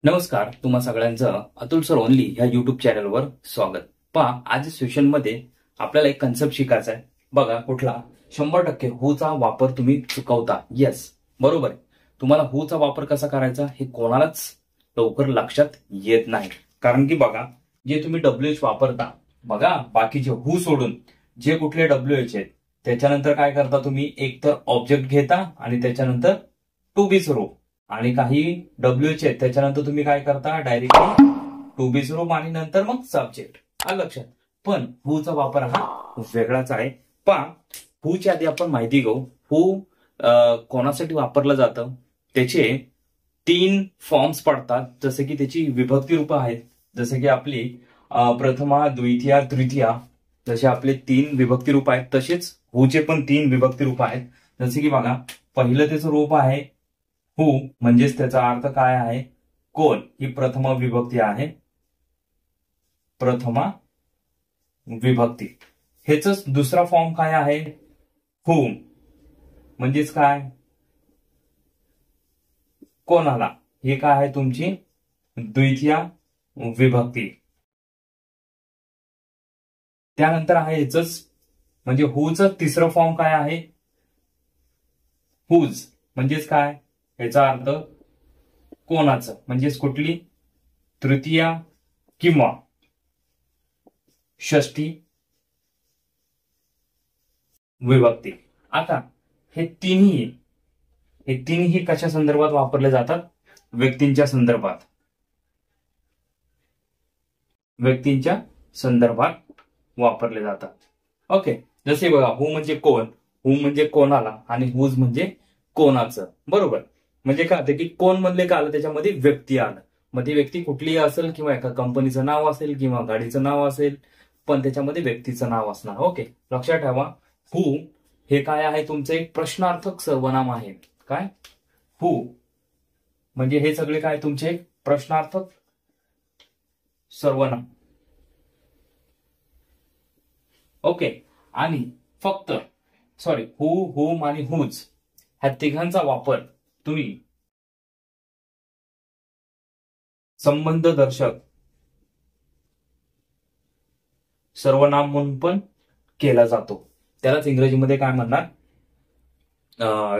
नमस्कार, तुम्हा सगळ्यांचं अतुल सर ओनली ह्या युट्यूब चॅनलवर स्वागत. पहा, आज सेशनमध्ये आपल्याला एक कन्सेप्ट शिकायचा आहे. बघा, कुठला 100% हूचा वापर तुम्ही चुकवता. येस, बरोबर आहे. तुम्हाला हूचा वापर कसा करायचा हे कोणालाच लवकर लक्षात येत नाही. कारण की बघा, जे तुम्ही डब्ल्यूएच वापरता, बघा बाकीचे हू सोडून जे कुठले डब्ल्यूएच आहेत त्याच्यानंतर काय करता तुम्ही, एक तर ऑब्जेक्ट घेता आणि त्याच्यानंतर टू बी सुरू, आणि काही डब्ल्यूएच आहेत त्याच्यानंतर तुम्ही काय करता, डायरेक्टली टू बी सुरू आणि नंतर मग सब्जेक्ट. आलं लक्षात. पण हूचा वापर हा वेगळाच आहे. पहा, हूच्या आधी आपण माहिती घेऊ. हू कोणासाठी वापरलं जातं, त्याचे 3 फॉर्म्स पडतात. जसे की त्याची विभक्ती रूप आहेत, जसे की आपली प्रथमा, द्वितीया, तृतीया, जसे आपले 3 विभक्ती रूप आहेत तसेच हूचे पण 3 विभक्ती रूप आहेत. जसे की बघा, पहिलं त्याचं रूप आहे हू, म्हणजेच त्याचा अर्थ काय आहे, कोण. ही प्रथमा विभक्ती आहे, प्रथमा विभक्ती. ह्याच दुसरा फॉर्म काय आहे, हुम, म्हणजेच काय, कोणाला. हे काय आहे, तुमची द्वितीय विभक्ती. त्यानंतर आहे ह्याच म्हणजे हूच तिसरं फॉर्म काय आहे, हुज, म्हणजेच काय, याचा अर्थ कोणाचं, म्हणजेच कुठली, तृतीया किंवा षष्ठी विभक्ती. आता हे तिन्ही कशा संदर्भात वापरले जातात, व्यक्तींच्या संदर्भात. व्यक्तींच्या संदर्भात वापरले जातात. ओके, जसे बघा, हू म्हणजे कोण, हू म्हणजे कोणाला, आणि हुज म्हणजे कोणाचं. बरोबर. म्हणजे काय होतं की कोण म्हणले का आलं, त्याच्यामध्ये व्यक्ती आलं. मग ती व्यक्ती कुठलीही असेल किंवा एका कंपनीचं नाव असेल किंवा गाडीचं नाव असेल, पण त्याच्यामध्ये व्यक्तीचं नाव असणार. ओके, लक्षात ठेवा. हू हे काय आहे, तुमचं एक प्रश्नार्थक सर्वनाम आहे. काय, हू म्हणजे हे सगळे काय तुमचे एक प्रश्नार्थक सर्वनाम. ओके, आणि फक्त हू, हुम आणि हुज ह्या तिघांचा वापर तुम्ही संबंध दर्शक सर्वनाम म्हणून पण केला जातो. त्यालाच इंग्रजीमध्ये काय म्हणणार,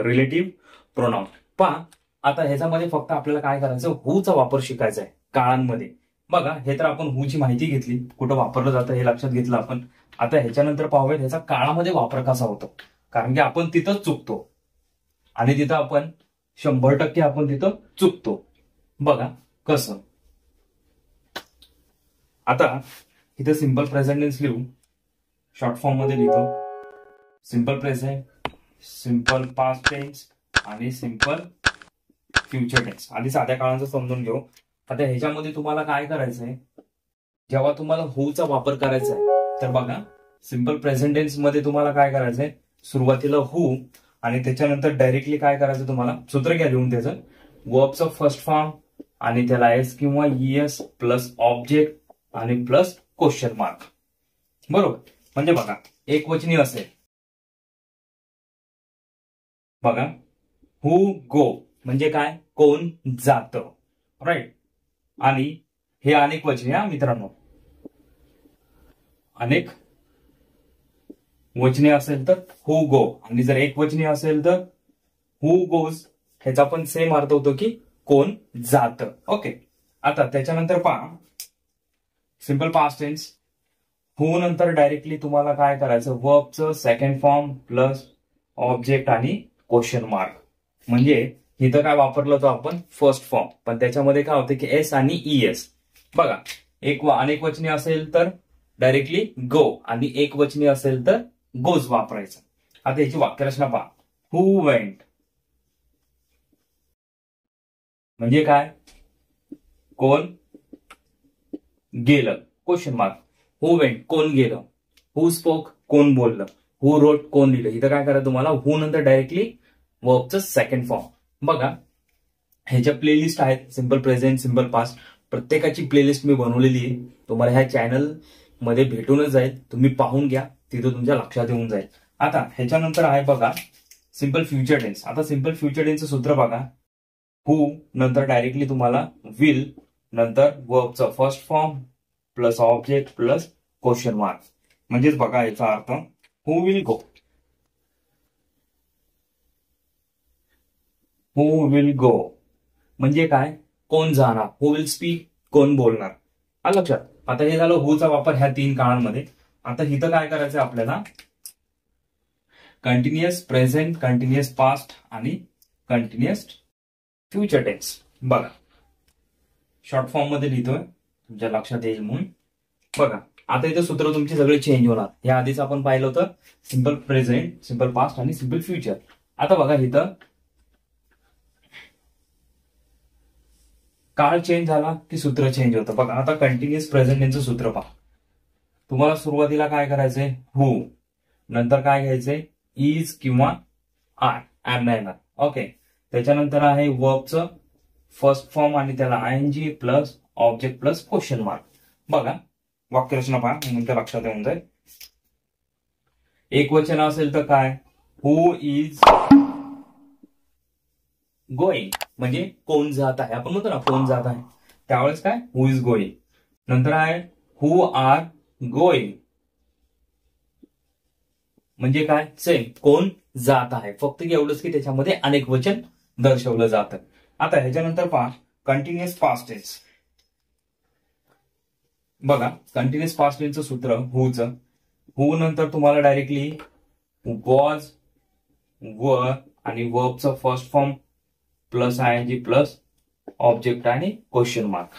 रिलेटिव्ह प्रोनाउन. पहा, आता ह्याच्यामध्ये फक्त आपल्याला काय करायचं, हूचा वापर शिकायचा आहे काळांमध्ये. बघा, हे तर आपण हूची माहिती घेतली, कुठं वापरलं जातं हे लक्षात घेतलं आपण. आता ह्याच्यानंतर पाहूयात ह्याचा काळामध्ये वापर कसा होतो. कारण की आपण तिथंच चुकतो आणि तिथं आपण 100% आपण तिथं चुकतो. बघा कसं. आता इथं सिंपल प्रेझेंट टेन्स लिहू, शॉर्ट फॉर्म मध्ये लिहितो. Simple present, simple past tense आणि सिंपल फ्युचर टेन्स. आधी साध्या काळांचं समजून घेऊ. आता ह्याच्यामध्ये तुम्हाला काय करायचंय, जेव्हा तुम्हाला हूचा वापर करायचा आहे तर बघा, सिंपल प्रेझेंट टेन्स मध्ये तुम्हाला काय करायचंय, सुरुवातीला हू आणि त्याच्यानंतर डायरेक्टली काय करायचं, तुम्हाला सूत्र घ्या लिहून त्याचं, वर्बचं फर्स्ट फॉर्म आणि त्याला एस किंवा ईएस प्लस ऑब्जेक्ट आणि प्लस क्वेश्चन मार्क. बरोबर. म्हणजे बघा, एक वचनी असेल, बघा, हू गो म्हणजे काय, कोण जातं, राईट. आणि हे अनेक वचनी हा मित्रांनो, अनेक वचने असेल तर हू गो, आणि जर एक वचनी असेल तर हू गोज. ह्याचा पण सेम अर्थ होतो की कोण जातं. ओके, आता त्याच्यानंतर पहा, सिंपल पास्ट टेन्स, हू नंतर डायरेक्टली तुम्हाला काय करायचं, वर्बचं सेकंड फॉर्म प्लस ऑब्जेक्ट आणि क्वेश्चन मार्क. म्हणजे इथं काय वापरलं होतं आपण, फर्स्ट फॉर्म, पण त्याच्यामध्ये काय होतं की एस आणि ईएस. बघा, अनेक वचनी असेल तर डायरेक्टली गो, आणि एक वचनी असेल तर गोज वापरायचं. आता याची वाक्यरचना पहा, हू वेंट म्हणजे काय, कोण गेलं, क्वेश्चन मार्क. हू वेंट कोण गेलं, हू स्पोक कोण बोललं, हू रोट कोण लिहिलं. इथं काय करायचं तुम्हाला, हू नंतर डायरेक्टली वर्बचं सेकंड फॉर्म. बघा, ह्याच्या प्लेलिस्ट आहेत, सिंपल प्रेझेंट, सिंपल पास्ट, प्रत्येकाची प्लेलिस्ट मी बनवलेली आहे. तुम्हाला ह्या चॅनल मध्ये भेटूनच जाईल, तुम्ही पाहून घ्या, तिथं तुमच्या लक्षात येऊन जाईल. आता ह्याच्यानंतर आहे बघा सिंपल फ्युचर टेन्स. आता सिंपल फ्युचर टेन्सचं सूत्र बघा, हू नंतर डायरेक्टली तुम्हाला विल नंतर वर्बचा first form plus object plus question mark. म्हणजेच बघा याचा अर्थ who will go. Who will go म्हणजे काय, कोण जाणार. हू विल स्पीक, कोण बोलणार. आलं लक्षात. आता हे झालं हूचा वापर ह्या 3 काळांमध्ये. आता इथं काय करायचं आपल्याला, कंटिन्युअस प्रेझेंट, कंटिन्युअस पास्ट आणि कंटिन्युअस फ्युचर टेन्स. बघा शॉर्ट फॉर्म मध्ये लिहितोय तुमच्या लक्षात येईल म्हणून. बघा आता इथं सूत्र तुमचे सगळे चेंज होणार. या आधीच आपण पाहिलं होतं सिंपल प्रेझेंट, सिंपल पास्ट आणि सिंपल फ्युचर. आता बघा इथं काळ चेंज झाला की सूत्र चेंज होतं. बघा आता कंटिन्युअस प्रेझेंट यांचं सूत्र पहा. तुम्हाला सुरुवातीला काय करायचंय, हू नंतर काय घ्यायचंय, इज किंवा आर, एम नाही येणार. ओके. त्याच्यानंतर आहे वर्बचं फर्स्ट फॉर्म आणि त्याला आयएनजी plus object plus question mark. बघा वाक्यरचना पहा, नंतर लक्षात येऊन जाईल. एक वचन असेल तर काय, हू इज गोईंग म्हणजे कोण जात आहे. आपण म्हणतो ना कोण जात आहे, त्यावेळेस काय हू इज गोईंग. नंतर आहे हू आर गोईंग म्हणजे काय, सेम कोण जात आहे. फक्त एवढंच की त्याच्यामध्ये अनेक वचन दर्शवलं जातं. आता ह्याच्यानंतर पहा कंटिन्युअस पास्ट टेन्स. बघा कंटिन्युअस पास्ट टेन्सचं सूत्र हूचं, हू नंतर तुम्हाला डायरेक्टली वॉज, वर आणि वर्बचं first form plus ING plus object आणि क्वेश्चन मार्क.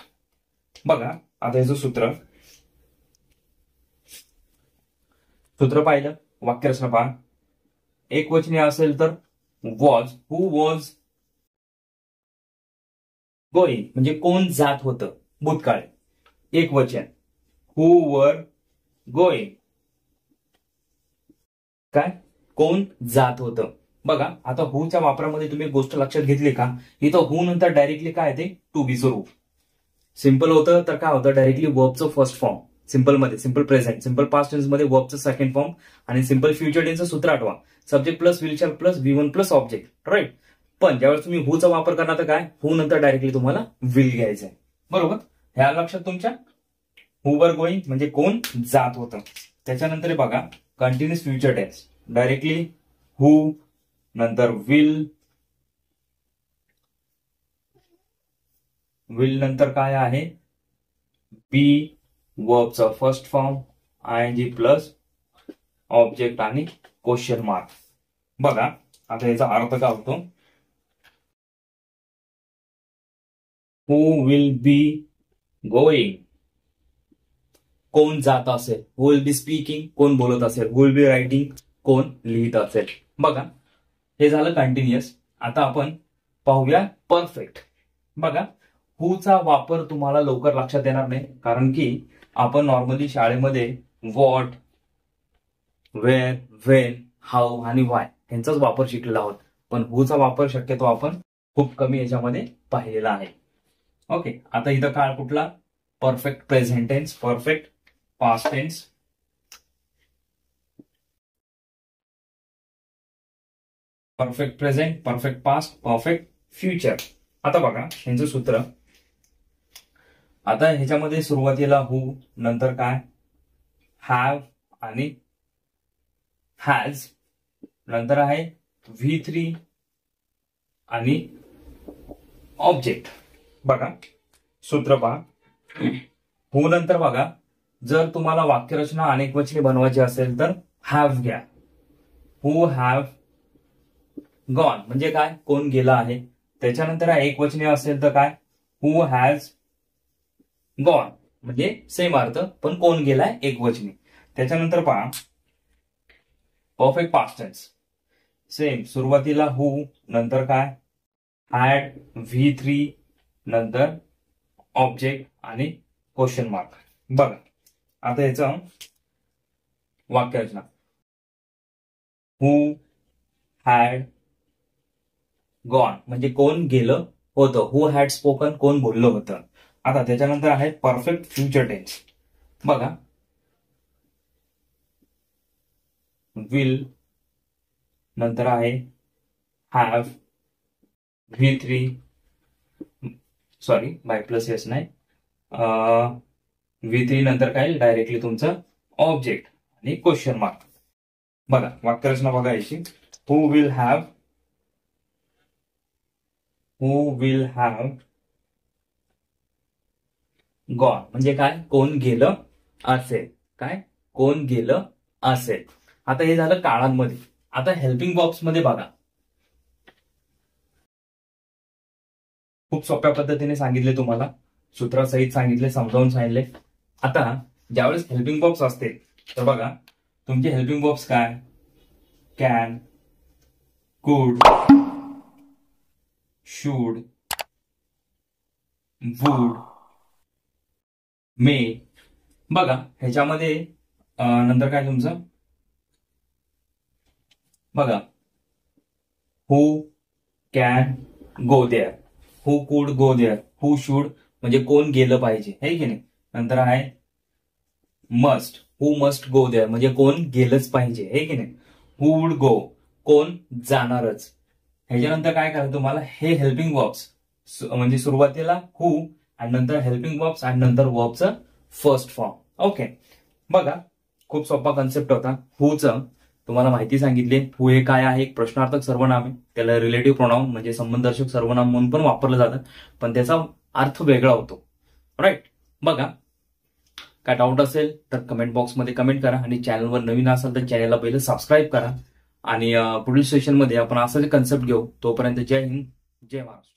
बघा आता याचं सूत्र पाहिलं. वाक्यरचना पहा. एक वचनी असेल तर वॉज, हू वॉज गोईंग म्हणजे कोण जात होतं भूतकाळ. एक वचन हू वर गोईंग काय, कोण जात होतं. बघा आता हूच्या वापरामध्ये तुम्ही एक गोष्ट लक्षात घेतली का, इथं हू नंतर डायरेक्टली काय ते टू बीचं रूप. सिंपल होतं तर काय होतं, डायरेक्टली वर्बचं फर्स्ट फॉर्म सिंपल मध्ये, simple present, simple past tense मध्ये वर्बचं सेकंड फॉर्म आणि सिंपल फ्युचर टेन्सचं सूत्र आठवा, subject plus will shall plus V1 plus object. Right. पण ज्यावेळेस तुम्ही हूचा वापर करणार तर काय, हू नंतर डायरेक्टली तुम्हाला विल घ्यायचंय. बरोबर. ह्या लक्षात तुमच्या. हू वर गोईंग म्हणजे कोण जात होतं. त्याच्यानंतर बघा continuous future tense, directly who नंतर विल नंतर काय आहे बी, वर्बचा first form ING plus object आणि क्वेश्चन मार्क. बघा आता याचा अर्थ काय होतो, हू विल बी गोईंग कोण जात असेल, हू विल बी स्पीकिंग कोण बोलत असेल, हू विल बी रायटिंग कोण लिहित असेल. बघा हे झालं कंटिन्युअस. आता आपण पाहूया परफेक्ट. बघा हूचा वापर तुम्हाला लवकर लक्षात येणार नाही, कारण की आपण नॉर्मली शाळेमध्ये व्हॉट, वेअर, व्हेन, हाऊ आणि वाय यांचाच वापर शिकलेला आहोत. पण हूचा वापर शक्यतो आपण खूप कमी याच्यामध्ये पाहिलेला आहे. ओके. आता इथं काळ कुठला, perfect present tense, perfect past tense, perfect present, perfect past, perfect future. आता बघा यांचं सूत्र. आता ह्याच्यामध्ये सुरुवातीला हू नंतर काय हॅव आणि हॅज नंतर आहे V3 आणि ऑब्जेक्ट. बघा सूत्र पहा. हू नंतर बघा जर तुम्हाला वाक्यरचना अनेक वचनी बनवायची असेल तर हॅव घ्या. हू हॅव गॉन म्हणजे काय, कोण गेला आहे. त्याच्यानंतर एक वचनी असेल तर काय, हू हॅज गॉन म्हणजे सेम अर्थ पण कोण गेलाय एक वचनी. त्याच्यानंतर पहा परफेक्ट पास्ट टेन्स, सेम सुरुवातीला हू नंतर काय हॅड, V3 नंतर ऑब्जेक्ट आणि क्वेश्चन मार्क. बघा आता याचं वाक्यरचना, हू हॅड गॉन म्हणजे कोण गेलं होतं, हू हॅड स्पोकन कोण बोललं होतं. आता त्याच्यानंतर आहे परफेक्ट फ्युचर टेन्स. बघा विल नंतर आहे have, V3 sorry by plus S नाही, V3 नंतर काय डायरेक्टली तुमचं ऑब्जेक्ट आणि क्वेश्चन मार्क. बघा वाक्यरचना बघा याची. हू विल हॅव गॉन म्हणजे काय, कोण गेलं असेल. काय, कोण गेलं असेल. आता हे झालं काळांमध्ये. आता हेल्पिंग बॉक्स मध्ये बघा, खूप सोप्या पद्धतीने सांगितले तुम्हाला, सूत्रासहित सांगितले, समजावून सांगितले. आता ज्यावेळेस हेल्पिंग बॉक्स असते तर बघा तुमचे हेल्पिंग बॉक्स काय, कॅन, कुड, शुड, वुड, मे. बघा ह्याच्यामध्ये नंतर काय तुमचं बघा, who can go there, who could go there, who should म्हणजे कोण गेलं पाहिजे, है की नाही. नंतर आहे must, who must go there म्हणजे कोण गेलंच पाहिजे, है की नाही. हू वुड गो, कोण जाणारच. ह्याच्यानंतर काय करा तुम्हाला, हे हेल्पिंग बॉक्स म्हणजे सुरुवातीला हू आणि नंतर हेल्पिंग बॉक्स आणि नंतर वर्बचं फर्स्ट फॉर्म. ओके. बघा खूप सोपा कन्सेप्ट होता. हूचं तुम्हाला माहिती सांगितली. हू हे काय आहे, एक प्रश्नार्थक सर्वनाम आहे. त्याला रिलेटिव्ह प्रोनाउन म्हणजे संबंधदर्शक सर्वनाम म्हणून पण वापरलं जातं, पण त्याचा अर्थ वेगळा होतो. राईट. बघा काय डाऊट असेल तर कमेंट बॉक्समध्ये कमेंट करा आणि चॅनलवर नवीन असाल तर चॅनलला पहिलं सबस्क्राईब करा. आणि पुढील सेशनमध्ये आपण असाच कन्सेप्ट घेऊ. तोपर्यंत जय हिंद, जय महाराष्ट्र.